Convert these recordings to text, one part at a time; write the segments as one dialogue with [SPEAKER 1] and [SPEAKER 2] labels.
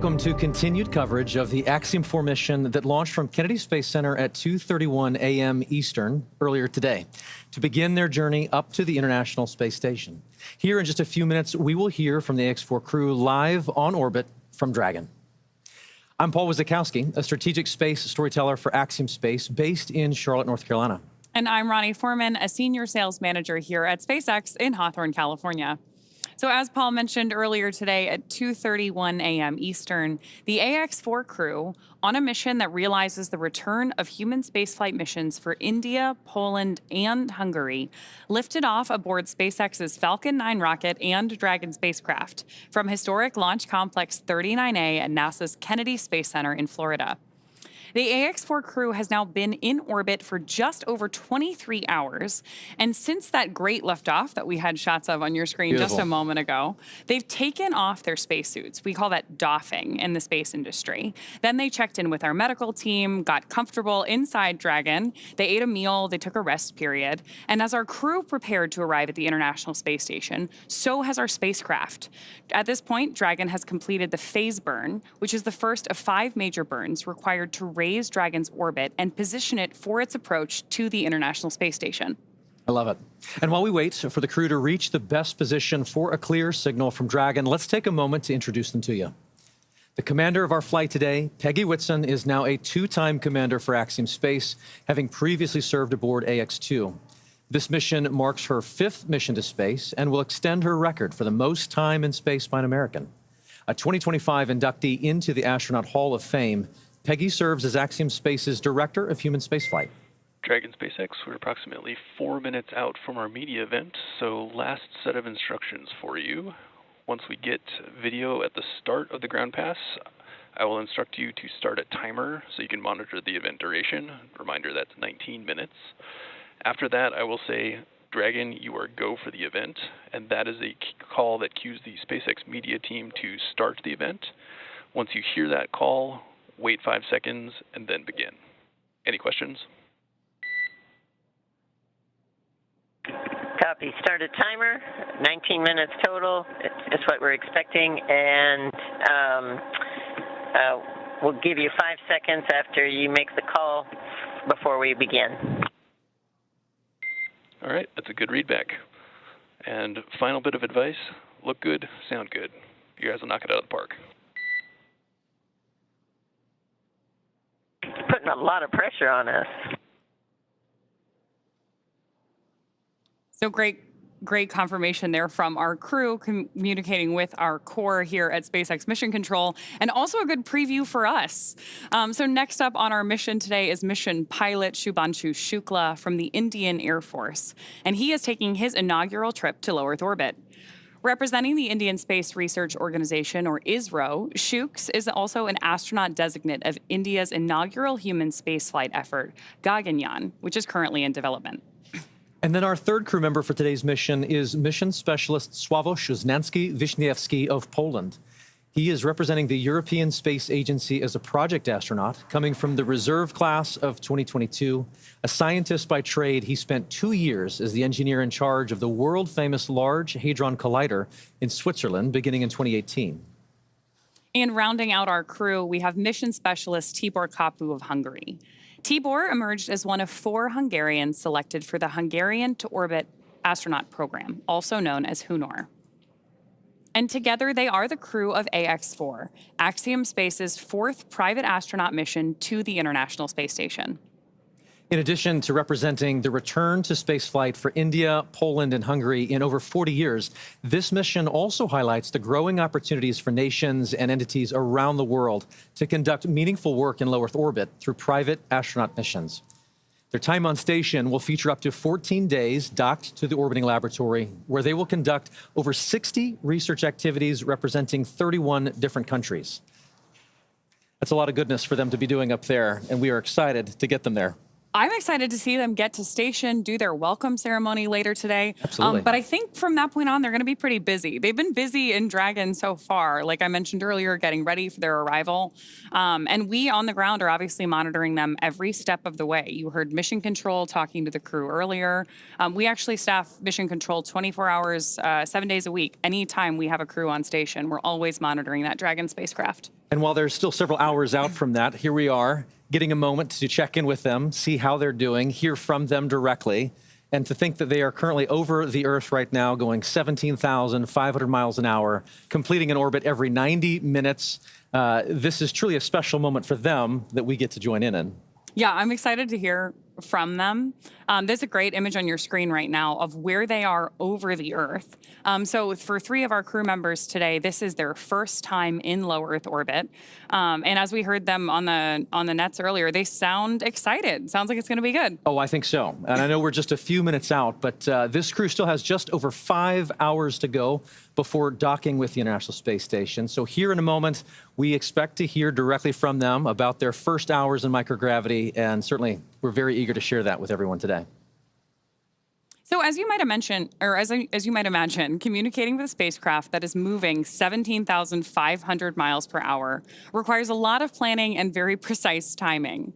[SPEAKER 1] Welcome to continued coverage of the Axiom 4 mission that launched from Kennedy Space Center at 2:31 a.m. Eastern earlier today to begin their journey up to the International Space Station. Here in just a few minutes, we will hear from the AX-4 crew live on orbit from Dragon. I'm Paul Wizakowski, a strategic space storyteller for Axiom Space based in Charlotte, North Carolina.
[SPEAKER 2] And I'm Ronnie Foreman, a senior sales manager here at SpaceX in Hawthorne, California. So as Paul mentioned earlier today at 2:31 a.m. Eastern, the AX-4 crew, on a mission that realizes the return of human spaceflight missions for India, Poland, and Hungary, lifted off aboard SpaceX's Falcon 9 rocket and Dragon spacecraft from historic Launch Complex 39A at NASA's Kennedy Space Center in Florida. The AX-4 crew has now been in orbit for just over 23 hours. And since that great liftoff that we had shots of on your screen just a moment ago, they've taken off their spacesuits. We call that doffing in the space industry. Then they checked in with our medical team, got comfortable inside Dragon. They ate a meal, they took a rest period. And as our crew prepared to arrive at the International Space Station, so has our spacecraft. At this point, Dragon has completed the phase burn, which is the first of 5 major burns required to raise Dragon's orbit and position it for its approach to the International Space Station.
[SPEAKER 1] I love it. And while we wait for the crew to reach the best position for a clear signal from Dragon, let's take a moment to introduce them to you. The commander of our flight today, Peggy Whitson, is now a 2-time commander for Axiom Space, having previously served aboard AX-2. This mission marks her 5th mission to space and will extend her record for the most time in space by an American. A 2025 inductee into the Astronaut Hall of Fame, Peggy serves as Axiom Space's Director of Human Spaceflight.
[SPEAKER 3] Dragon SpaceX, we're approximately 4 minutes out from our media event, so last set of instructions for you. Once we get video at the start of the ground pass, I will instruct you to start a timer so you can monitor the event duration. Reminder, that's 19 minutes. After that, I will say, Dragon, you are go for the event, and that is a call that cues the SpaceX media team to start the event. Once you hear that call, wait 5 seconds, and then begin. Any questions?
[SPEAKER 4] Copy. Start a timer. 19 minutes total. It's what we're expecting, and we'll give you 5 seconds after you make the call before we begin.
[SPEAKER 3] All right, that's a good readback. And final bit of advice, look good, sound good. You guys will knock it out of the park.
[SPEAKER 4] Putting a lot of pressure on us.
[SPEAKER 2] So great confirmation there from our crew communicating with our core here at SpaceX Mission Control, and also a good preview for us. So next up on our mission today is mission pilot Shubhanshu Shukla from the Indian Air Force, and he is taking his inaugural trip to low Earth orbit. Representing the Indian Space Research Organization, or ISRO, Shuks is also an astronaut designate of India's inaugural human spaceflight effort, Gaganyaan, which is currently in development.
[SPEAKER 1] And then our third crew member for today's mission is mission specialist Sławosz Uznański-Wiśniewski of Poland. He is representing the European Space Agency as a project astronaut, coming from the reserve class of 2022. A scientist by trade, he spent 2 years as the engineer in charge of the world-famous Large Hadron Collider in Switzerland, beginning in 2018.
[SPEAKER 2] And rounding out our crew, we have mission specialist Tibor Kapu of Hungary. Tibor emerged as one of 4 Hungarians selected for the Hungarian to Orbit astronaut program, also known as HUNOR. And together they are the crew of AX-4, Axiom Space's 4th private astronaut mission to the International Space Station.
[SPEAKER 1] In addition to representing the return to spaceflight for India, Poland, and Hungary in over 40 years, this mission also highlights the growing opportunities for nations and entities around the world to conduct meaningful work in low Earth orbit through private astronaut missions. Their time on station will feature up to 14 days docked to the orbiting laboratory, where they will conduct over 60 research activities representing 31 different countries. That's a lot of goodness for them to be doing up there, and we are excited to get them there.
[SPEAKER 2] I'm excited to see them get to station, do their welcome ceremony later today.
[SPEAKER 1] Absolutely.
[SPEAKER 2] But I think from that point on, they're going to be pretty busy. They've been busy in Dragon so far, like I mentioned earlier, getting ready for their arrival. And we on the ground are obviously monitoring them every step of the way. You heard Mission Control talking to the crew earlier. We actually staff Mission Control 24 hours, 7 days a week. Anytime we have a crew on station, we're always monitoring that Dragon spacecraft.
[SPEAKER 1] And while they're still several hours out from that, here we are, getting a moment to check in with them, see how they're doing, hear from them directly. And to think that they are currently over the Earth right now, going 17,500 miles an hour, completing an orbit every 90 minutes. This is truly a special moment for them that we get to join in.
[SPEAKER 2] Yeah, I'm excited to hear from them. There's a great image on your screen right now of where they are over the Earth. So for 3 of our crew members today, this is their first time in low Earth orbit. And as we heard them on the nets earlier, they sound excited. Sounds like it's going to be good.
[SPEAKER 1] Oh, I think so. And I know we're just a few minutes out, but this crew still has just over 5 hours to go before docking with the International Space Station. So here in a moment, we expect to hear directly from them about their first hours in microgravity, and certainly we're very eager to share that with everyone today.
[SPEAKER 2] So as you might imagine, communicating with a spacecraft that is moving 17,500 miles per hour requires a lot of planning and very precise timing.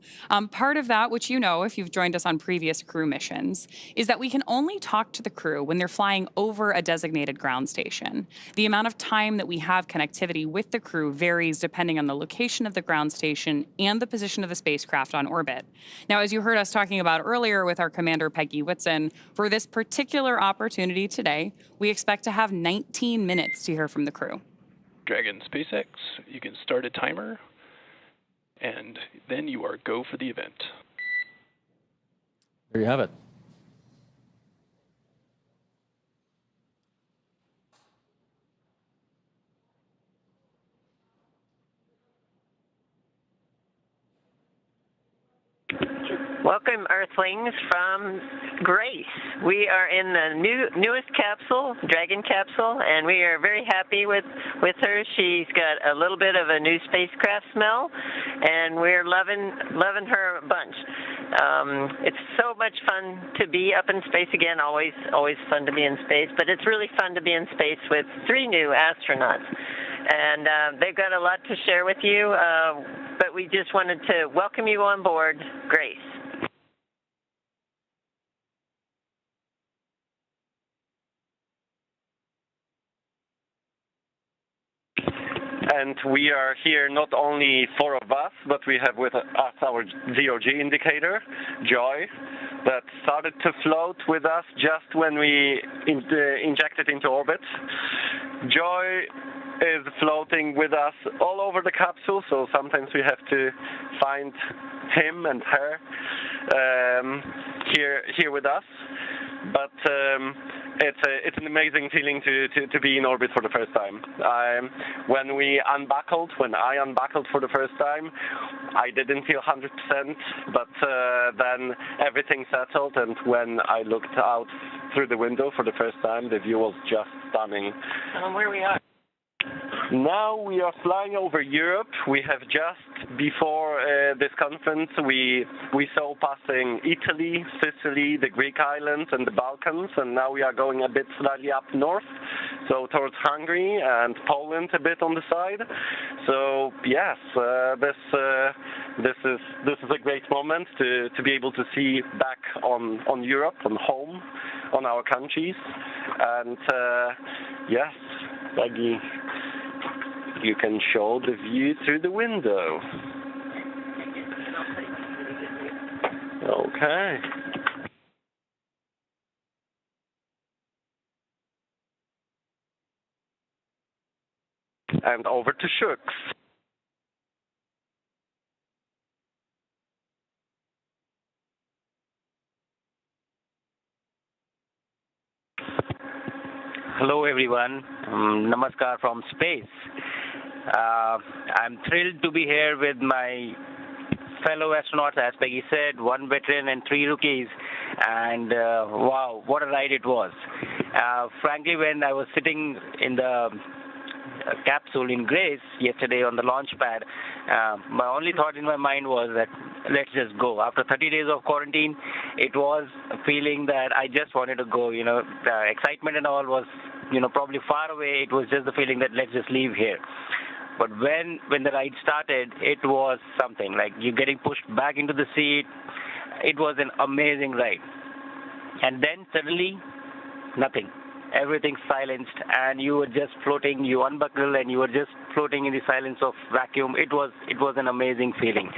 [SPEAKER 2] Part of that, which you know if you've joined us on previous crew missions, is that we can only talk to the crew when they're flying over a designated ground station. The amount of time that we have connectivity with the crew varies depending on the location of the ground station and the position of the spacecraft on orbit. Now, as you heard us talking about earlier with our commander, Peggy Whitson, for this particular opportunity today, we expect to have 19 minutes to hear from the crew.
[SPEAKER 3] Dragon SpaceX, you can start a timer, and then you are go for the event.
[SPEAKER 1] There you have it.
[SPEAKER 4] Welcome, Earthlings, from Grace. We are in the newest capsule, Dragon capsule, and we are very happy with her. She's got a little bit of a new spacecraft smell, and we're loving her a bunch. It's so much fun to be up in space again. Always fun to be in space, but it's really fun to be in space with 3 new astronauts. And they've got a lot to share with you, but we just wanted to welcome you on board, Grace.
[SPEAKER 5] And we are here not only 4 of us, but we have with us our ZOG indicator, Joy, that started to float with us just when we injected into orbit. Joy is floating with us all over the capsule, so sometimes we have to find him and her here with us. But it's an amazing feeling to be in orbit for the first time. When I unbuckled for the first time, I didn't feel 100%, but then everything settled, and when I looked out through the window for the first time, the view was just stunning.
[SPEAKER 4] Where we are?
[SPEAKER 5] Now we are flying over Europe. We have just before this conference, we saw passing Italy, Sicily, the Greek islands, and the Balkans, and now we are going a bit slightly up north, so towards Hungary and Poland a bit on the side. So yes, this is a great moment to be able to see back on Europe, on home, on our countries, and yes, Peggy, you can show the view through the window. Okay. And over to Shooks.
[SPEAKER 6] Hello everyone, Namaskar from space. I'm thrilled to be here with my fellow astronauts, as Peggy said, 1 veteran and 3 rookies, and wow, what a ride it was. Frankly, when I was sitting in the capsule in Grace yesterday on the launch pad, my only thought in my mind was that let's just go. After 30 days of quarantine, it was a feeling that I just wanted to go. The excitement and all was, probably far away. It was just the feeling that let's just leave here. But when the ride started, it was something like you're getting pushed back into the seat. It was an amazing ride. And then suddenly, nothing. everything silenced, and you were just floating. You unbuckle, and you were just floating in the silence of vacuum. It was an amazing feeling.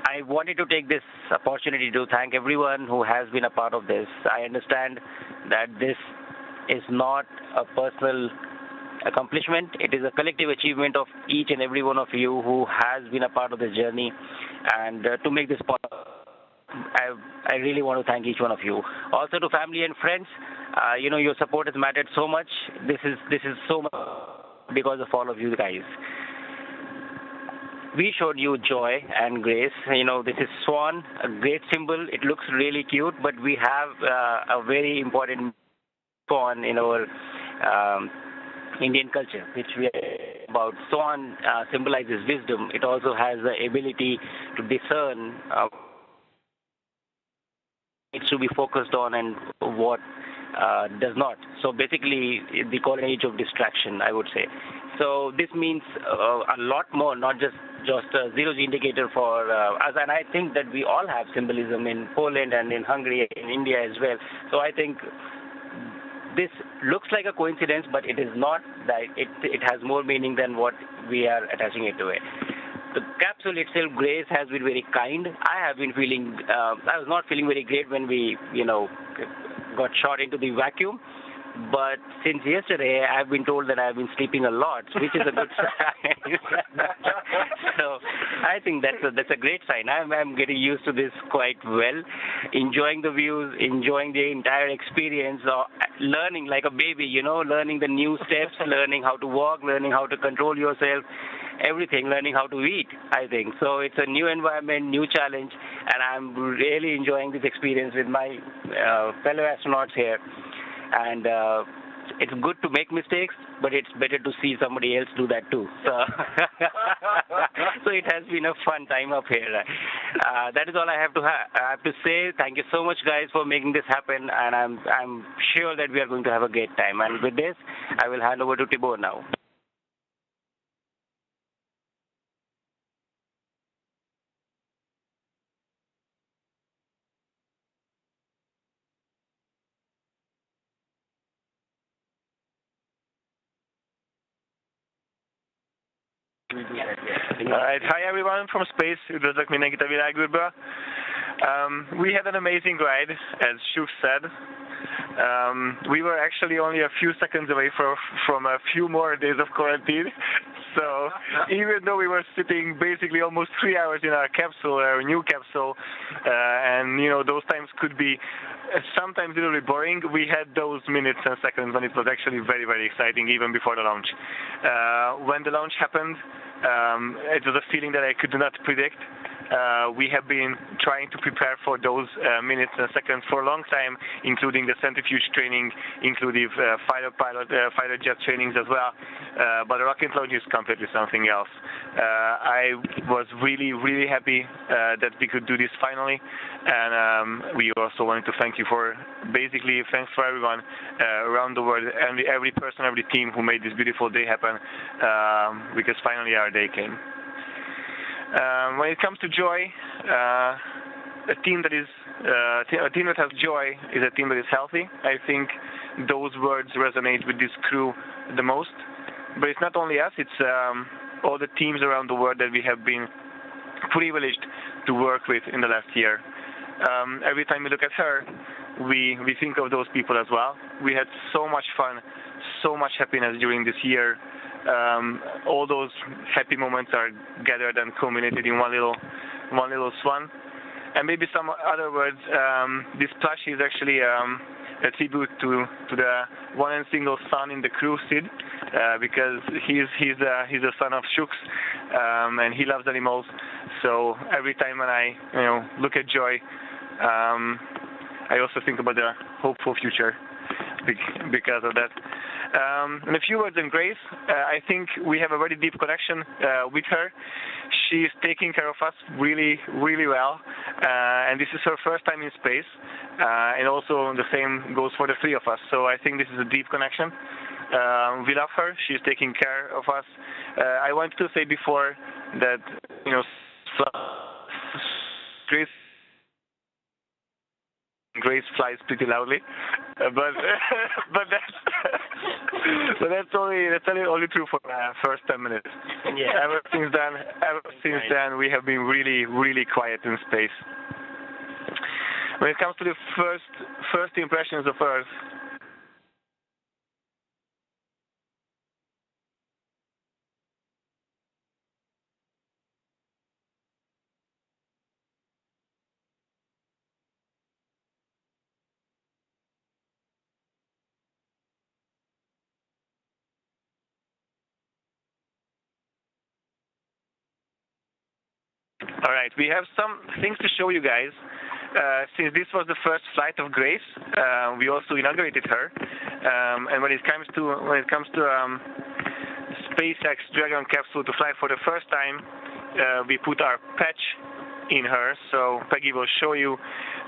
[SPEAKER 6] I wanted to take this opportunity to thank everyone who has been a part of this. I understand that this is not a personal accomplishment. It is a collective achievement of each and every one of you who has been a part of this journey. And to make this possible, I really want to thank each one of you. Also to family and friends, your support has mattered so much. This is so much because of all of you guys. We showed you joy and grace. This is swan, a great symbol. It looks really cute, but we have a very important swan in our Indian culture, which we are about. Swan symbolizes wisdom. It also has the ability to discern it should be focused on and what does not. So basically, the golden age of distraction, I would say. So this means a lot more, not just a zero-G indicator for us. And I think that we all have symbolism in Poland and in Hungary, in India as well. So I think this looks like a coincidence, but it is not. That it has more meaning than what we are attaching it to it. The capsule itself, Grace, has been very kind. I was not feeling very great when we, got shot into the vacuum. But since yesterday, I've been told that I've been sleeping a lot, which is a good sign. So I think that's a great sign. I'm getting used to this quite well, enjoying the views, enjoying the entire experience, learning like a baby, learning the new steps, learning how to walk, learning how to control yourself, everything, learning how to eat, I think. So it's a new environment, new challenge, and I'm really enjoying this experience with my fellow astronauts here. And it's good to make mistakes, but it's better to see somebody else do that too. So it has been a fun time up here. That is all I have to say. Thank you so much, guys, for making this happen, and I'm sure that we are going to have a great time. And with this, I will hand over to Tibor now.
[SPEAKER 7] Alright, hi everyone from space. Üdvözlök mindenkit a világűrből. We had an amazing ride, as Shuk said. We were actually only a few seconds away from a few more days of quarantine. So even though we were sitting basically almost 3 hours in our capsule, our new capsule, and those times could be sometimes a little bit boring, we had those minutes and seconds when it was actually very, very exciting, even before the launch. When the launch happened, it was a feeling that I could not predict. We have been trying to prepare for those minutes and seconds for a long time, including the centrifuge training, including fighter jet trainings as well. But the rocket launch is completely something else. I was really, really happy that we could do this finally, and we also wanted to thank you for thanks for everyone around the world, and every person, every team who made this beautiful day happen, because finally our day came. When it comes to joy, a team that has joy is a team that is healthy. I think those words resonate with this crew the most. But it's not only us; it's all the teams around the world that we have been privileged to work with in the last year. Every time we look at her, we think of those people as well. We had so much fun, so much happiness during this year. All those happy moments are gathered and culminated in one little swan. And maybe some other words. This plush is actually a tribute to the one and single son in the crew, Sid, because he's a son of Shuk's, and he loves animals. So every time when I look at Joy, I also think about the hopeful future because of that. And a few words on Grace. I think we have a very deep connection with her. She's taking care of us really, really well. And this is her first time in space. And also the same goes for the three of us. So I think this is a deep connection. We love her. She's taking care of us. I wanted to say before that, Grace Grace flies pretty loudly, but that's only true for the first 10 minutes.
[SPEAKER 6] Yeah.
[SPEAKER 7] Ever since then, we have been really quiet in space. When it comes to the first impressions of Earth, all right, we have some things to show you guys. Since this was the first flight of Grace, we also inaugurated her. And when it comes to SpaceX Dragon capsule to fly for the first time, we put our patch in her. So Peggy will show you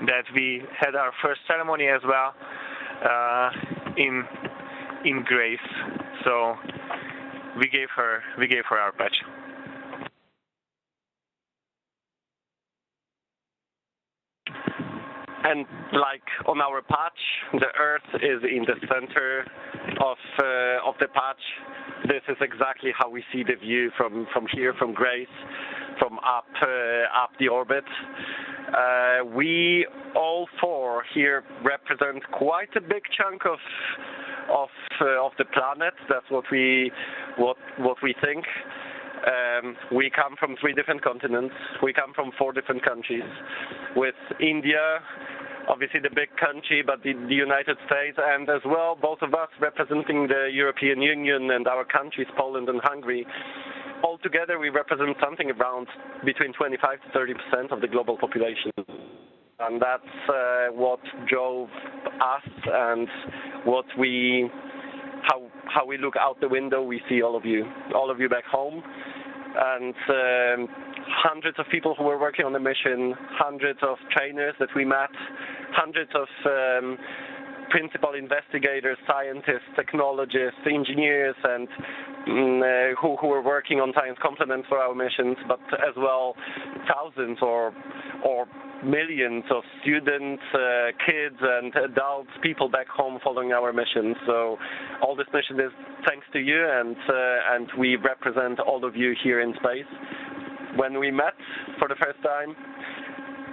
[SPEAKER 7] that we had our first ceremony as well in Grace. So we gave her our patch.
[SPEAKER 5] And like on our patch, the Earth is in the center of the patch. This is exactly how we see the view from here, from Grace, from up the orbit. We all four here represent quite a big chunk of the planet. That's what we think. We come from 3 different continents. We come from 4 different countries, with India, obviously the big country, but the United States, and as well, both of us representing the European Union and our countries, Poland and Hungary. Altogether, we represent something around between 25 to 30% of the global population. And that's what drove us, and how we look out the window. We see all of you back home, and hundreds of people who were working on the mission, hundreds of trainers that we met, hundreds of principal investigators, scientists, technologists, engineers, and who were working on science complements for our missions, but as well thousands or millions of students, kids and adults, people back home following our mission. So all this mission is thanks to you, and we represent all of you here in space. When we met for the first time,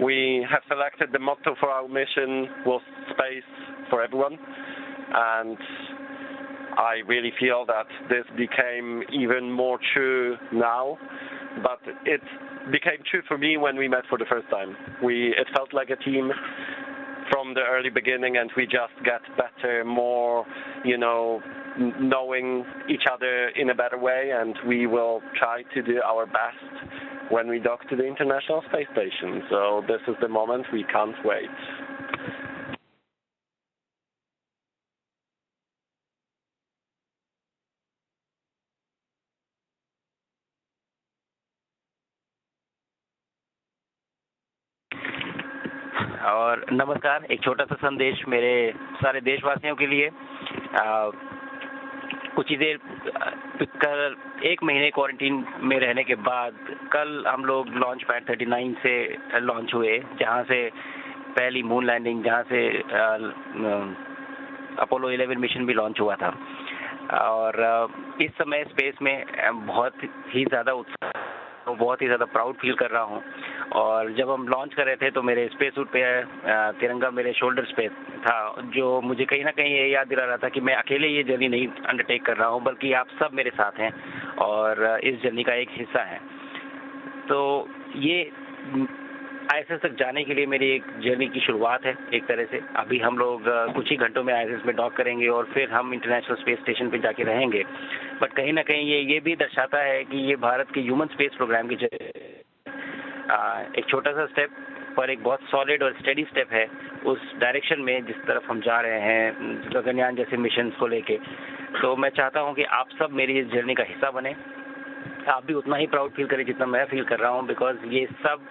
[SPEAKER 5] we have selected the motto for our mission was space for everyone, and I really feel that this became even more true now, but it became true for me when we met for the first time. It felt like a team from the early beginning, and we just got better, more, knowing each other in a better way, and we will try to do our best when we dock to the International Space Station. So this is the moment, we can't wait.
[SPEAKER 6] और नमस्कार, एक छोटा सा संदेश मेरे सारे देशवासियों के लिए। कुछ ही देर कल 1 महीने क्वारंटीन में रहने के बाद कल हम लोग लॉन्च पैड 39 से लॉन्च हुए, जहां से पहली मून लैंडिंग, जहां से अपोलो 11 मिशन भी लॉन्च हुआ था। और इस समय स्पेस में बहुत ही ज़्यादा उत्साह, बहुत ही ज़्यादा प्राउड फील कर रहा हूँ। और जब हम लॉन्च कर रहे थे तो मेरे स्पेस सूट पे तिरंगा मेरे शोल्डर्स पे था, जो मुझे कहीं ना कहीं ये याद दिला रहा था कि मैं अकेले ये जर्नी नहीं अंडरटेक कर रहा हूँ, बल्कि आप सब मेरे साथ हैं और इस जर्नी का एक हिस्सा हैं। तो ये आईएसएस तक जाने के लिए मेरी एक जर्नी की शुरुआत है एक तरह से। अभी हम लोग कुछ ही घंटों में आईएसएस में डॉक करेंगे और फिर हम इंटरनेशनल स्पेस स्टेशन पे जाके रहेंगे। बट कहीं ना कहीं ये भी दर्शाता है कि ये भारत के ह्यूमन स्पेस प्रोग्राम की एक छोटा सा स्टेप पर एक बहुत सॉलिड और स्टेडी स्टेप है उस डायरेक्शन में जिस तरफ हम जा रहे हैं गगनयान जैसे मिशन को लेके। तो मैं चाहता हूं कि आप सब मेरी इस जर्नी का हिस्सा बने, आप भी उतना ही प्राउड फील करें जितना मैं फील कर रहा हूं, बिकॉज ये सब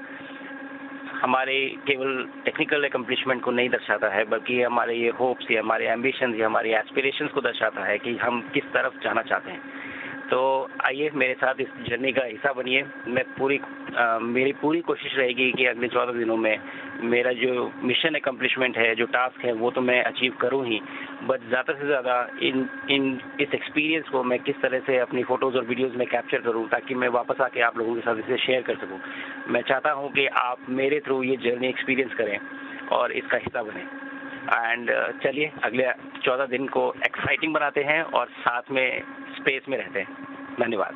[SPEAKER 6] हमारे केवल टेक्निकल एकम्प्लिशमेंट को नहीं दर्शाता है, बल्कि हमारे ये होप्स, ये हमारे एम्बिशंस, ये हमारे एस्पिरेशंस को दर्शाता है कि हम किस तरफ जाना चाहते हैं। तो आइए मेरे साथ इस जर्नी का हिस्सा बनिए। मेरी पूरी कोशिश रहेगी कि अगले 14 दिनों में मेरा जो मिशन एकम्प्लिशमेंट है, जो टास्क है, वो तो मैं अचीव करूं ही, बट ज़्यादा से ज़्यादा इस एक्सपीरियंस को मैं किस तरह से अपनी फ़ोटोज़ और वीडियोज़ में कैप्चर करूं ताकि मैं वापस आके आप लोगों के साथ इसे शेयर कर सकूं। मैं चाहता हूं कि आप मेरे थ्रू ये जर्नी एक्सपीरियंस करें और इसका हिस्सा बने। एंड चलिए अगले 14 दिन को एक्साइटिंग बनाते हैं और साथ में स्पेस में रहते हैं। धन्यवाद।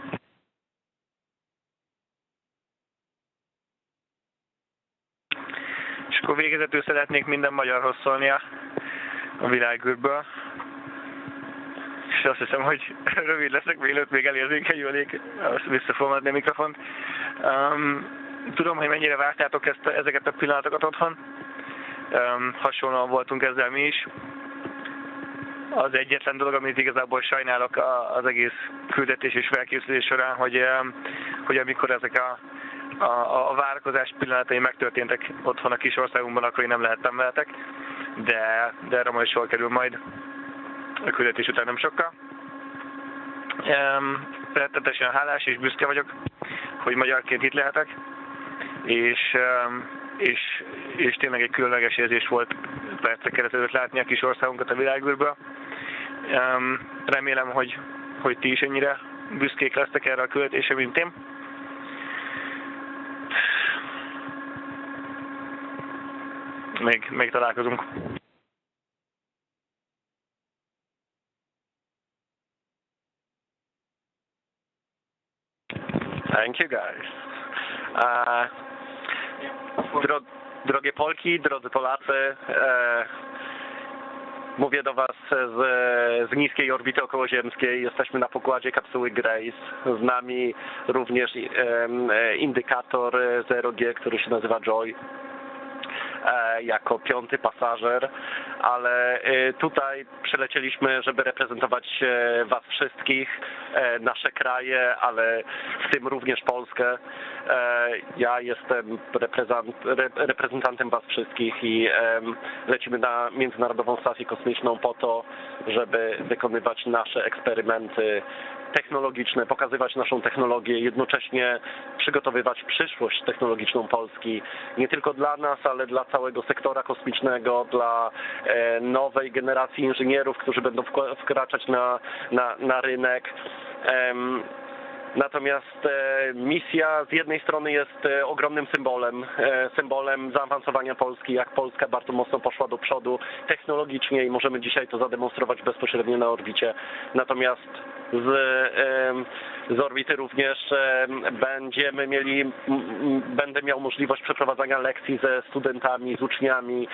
[SPEAKER 7] És akkor végezetül szeretnék minden magyarhoz szólni a világűrből. És azt hiszem, hogy rövid leszek, mielőtt még elérzékenyülnék, vissza fogom adni a mikrofont. Tudom, hogy mennyire vártátok ezeket a pillanatokat otthon. Hasonlóan voltunk ezzel mi is. Az egyetlen dolog, amit igazából sajnálok az egész küldetés és felkészülés során, hogy amikor ezek a várakozás pillanatai megtörténtek otthon a kis országunkban, akkor én nem lehettem veletek, de erre majd sor kerül majd a küldetés után nem sokkal. Rettetesen hálás és büszke vagyok, hogy magyarként itt lehetek, és tényleg egy különleges érzés volt percekkel ezelőtt látni a kis országunkat a világűrből. Remélem, hogy ti is ennyire büszkék lesztek erre a küldetésre, mint én. Még találkozunk.
[SPEAKER 5] Thank you guys. Drogie Polki, drodzy Polacy, mówię do Was z niskiej orbity okołoziemskiej. Jesteśmy na pokładzie kapsuły Grace. Z nami również indykator 0G, który się nazywa Joy, jako 5. pasażer, ale tutaj przylecieliśmy, żeby reprezentować Was wszystkich, nasze kraje, ale w tym również Polskę. Ja jestem reprezentantem Was wszystkich i lecimy na Międzynarodową Stację Kosmiczną po to, żeby wykonywać nasze eksperymenty technologiczne, pokazywać naszą technologię, jednocześnie przygotowywać przyszłość technologiczną Polski, nie tylko dla nas, ale dla całego sektora kosmicznego, dla nowej generacji inżynierów, którzy będą wkraczać na rynek. Natomiast misja z jednej strony jest ogromnym symbolem zaawansowania Polski, jak Polska bardzo mocno poszła do przodu technologicznie i możemy dzisiaj to zademonstrować bezpośrednio na orbicie. Natomiast z orbity również będę miał możliwość przeprowadzania lekcji ze studentami, z uczniami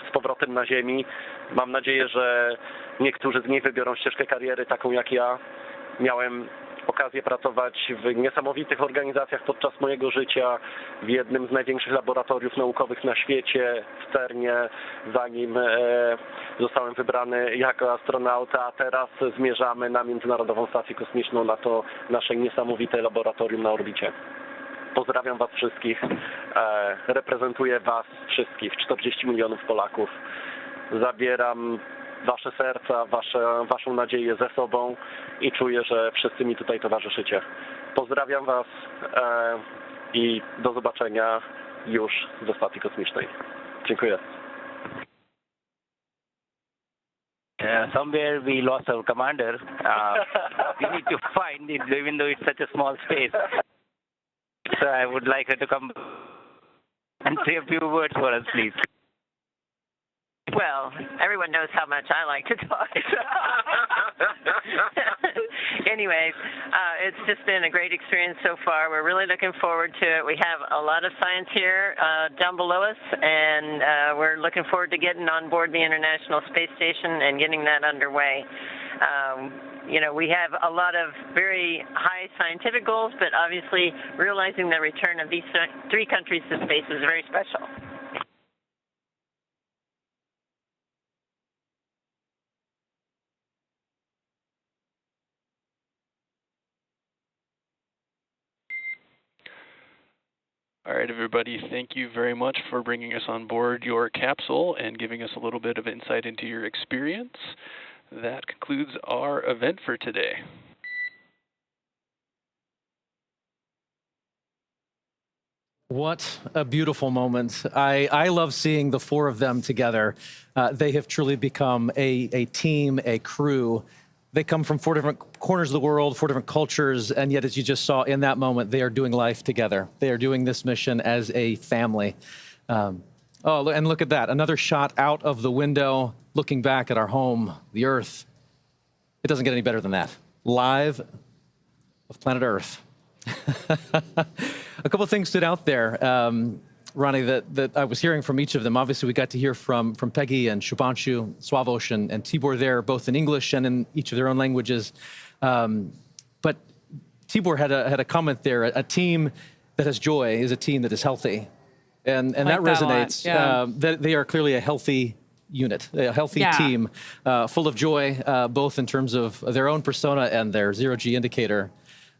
[SPEAKER 5] z powrotem na Ziemi. Mam nadzieję, że niektórzy z nich wybiorą ścieżkę kariery taką jak ja. Miałem okazję pracować w niesamowitych organizacjach podczas mojego życia, w jednym z największych laboratoriów naukowych na świecie, w CERNie, zanim zostałem wybrany jako astronauta, a teraz zmierzamy na Międzynarodową Stację Kosmiczną, na to nasze niesamowite laboratorium na orbicie. Pozdrawiam Was wszystkich, reprezentuję Was wszystkich, 40 milionów Polaków. Zabieram Wasze serca, Waszą nadzieję ze sobą i czuję, że wszyscy mi tutaj towarzyszycie. Pozdrawiam Was i do zobaczenia już ze stacji kosmicznej. Dziękuję.
[SPEAKER 6] Somewhere we lost our commander. We need to find it, even though it's such a small space. So I would like her to come and say a few words for us, please.
[SPEAKER 4] Well, everyone knows how much I like to talk. Anyways, it's just been a great experience so far. We're really looking forward to it. We have a lot of science here down below us, and we're looking forward to getting on board the International Space Station and getting that underway. We have a lot of very high scientific goals, but obviously realizing the return of these 3 countries to space is very special.
[SPEAKER 3] All right, everybody, thank you very much for bringing us on board your capsule and giving us a little bit of insight into your experience. That concludes our event for today.
[SPEAKER 1] What a beautiful moment. I love seeing the four of them together. They have truly become a team, a crew. They come from four different corners of the world, four different cultures, and yet, as you just saw in that moment, they are doing life together. They are doing this mission as a family. Oh, and look at that. Another shot out of the window, looking back at our home, the Earth. It doesn't get any better than that. Live of planet Earth. A couple of things stood out there, Ronnie, that I was hearing from each of them. Obviously, we got to hear from Peggy and Shubhanshu, Sławosz and Tibor there, both in English and in each of their own languages. But Tibor had a comment there. A team that has joy is a team that is healthy. And that resonates. That they are clearly a healthy unit, a healthy team, full of joy, both in terms of their own persona and their zero-G indicator.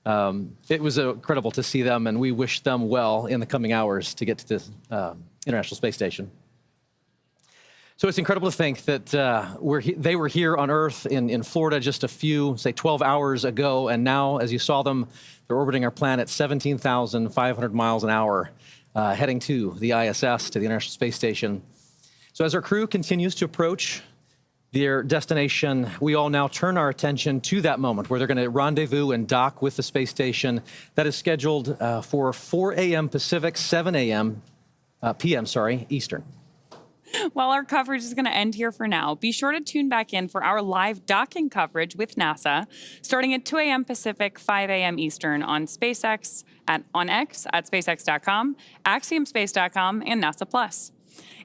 [SPEAKER 1] It was incredible to see them, and we wish them well in the coming hours to get to this International Space Station. So it's incredible to think that they were here on Earth in Florida just a few, say 12 hours ago, and now, as you saw them, they're orbiting our planet 17,500 miles an hour, heading to the ISS, to the International Space Station. So as our crew continues to approach their destination, we all now turn our attention to that moment where they're going to rendezvous and dock with the space station. That is scheduled for 4 a.m. Pacific, 7 a.m. p.m. Eastern.
[SPEAKER 2] Well, our coverage is going to end here for now. Be sure to tune back in for our live docking coverage with NASA, starting at 2 a.m. Pacific, 5 a.m. Eastern on SpaceX, on X at SpaceX.com, AxiomSpace.com, and NASA Plus.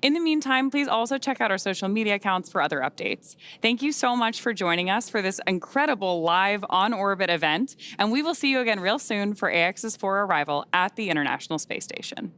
[SPEAKER 2] In the meantime, please also check out our social media accounts for other updates. Thank you so much for joining us for this incredible live on-orbit event, and we will see you again real soon for AX's 4 arrival at the International Space Station.